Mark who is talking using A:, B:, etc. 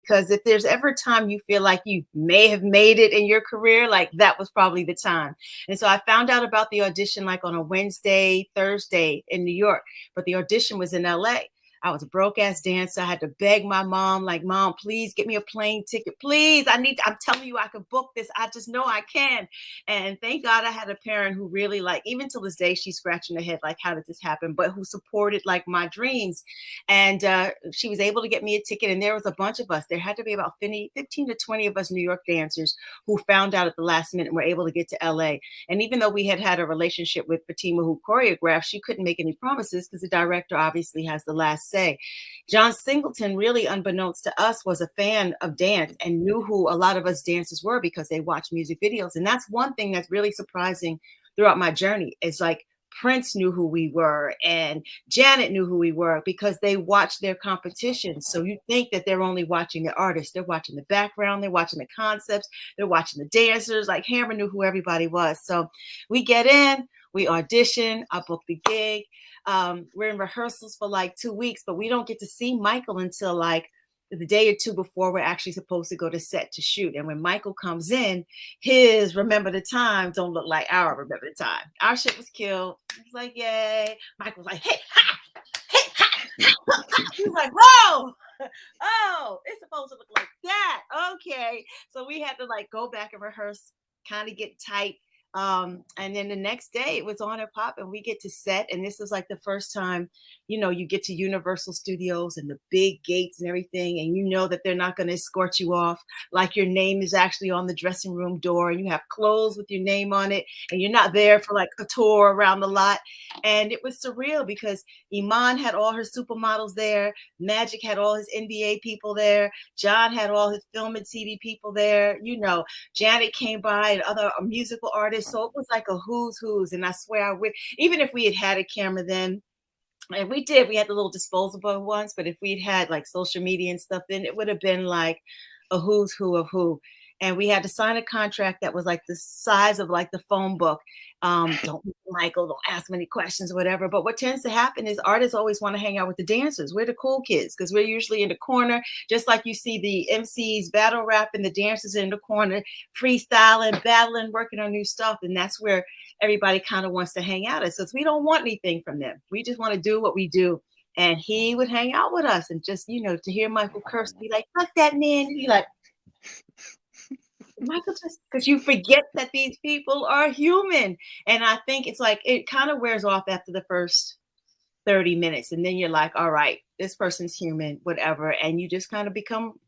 A: because if there's ever a time you feel like you may have made it in your career, like that was probably the time. And so I found out about the audition like on a Wednesday, Thursday in New York, but the audition was in LA. I was a broke ass dancer. I had to beg my mom, like, Mom, please get me a plane ticket. Please. I'm telling you, I can book this. I just know I can. And thank God I had a parent who really, like, even till this day, she's scratching her head, like, how did this happen? But who supported like my dreams. And she was able to get me a ticket. And there was a bunch of us. There had to be about 15 to 20 of us New York dancers who found out at the last minute and were able to get to LA. And even though we had had a relationship with Fatima, who choreographed, she couldn't make any promises because the director obviously has the last say. John Singleton, really unbeknownst to us, was a fan of dance and knew who a lot of us dancers were because they watched music videos. And that's one thing that's really surprising throughout my journey. Is like Prince knew who we were and Janet knew who we were because they watched their competition. So you think that they're only watching the artists. They're watching the background. They're watching the concepts. They're watching the dancers. Like Hammer knew who everybody was. So we get in, we audition, I book the gig. We're in rehearsals for like 2 weeks, but we don't get to see Michael until like the day or two before we're actually supposed to go to set to shoot. And when Michael comes in, his Remember the Time don't look like our Remember the Time. Our shit was killed. It was like, yay. Michael was like, hey, ha, hey, ha. He was like, whoa. Oh, it's supposed to look like that. Okay. So we had to like go back and rehearse, kind of get tight. And then the next day it was on and pop and we get to set. And this is like the first time, you get to Universal Studios and the big gates and everything. And you know that they're not going to escort you off. Like your name is actually on the dressing room door and you have clothes with your name on it. And you're not there for like a tour around the lot. And it was surreal because Iman had all her supermodels there. Magic had all his NBA people there. John had all his film and TV people there. Janet came by and other musical artists. So it was like a who's. And I swear even if we had a camera then, and we had the little disposable ones, but if we'd had like social media and stuff, then it would have been like a who's who of who. And we had to sign a contract that was like the size of like the phone book. Don't Michael, don't ask many questions or whatever. But what tends to happen is artists always want to hang out with the dancers. We're the cool kids because we're usually in the corner, just like you see the MCs battle rap and the dancers in the corner, freestyling, battling, working on new stuff. And that's where everybody kind of wants to hang out. It says we don't want anything from them. We just want to do what we do. And he would hang out with us and just, to hear Michael curse, be like, fuck that man. And be like, Michael, just because you forget that these people are human. And I think it's like it kind of wears off after the first 30 minutes. And then you're like, all right, this person's human, whatever. And you just kind of become,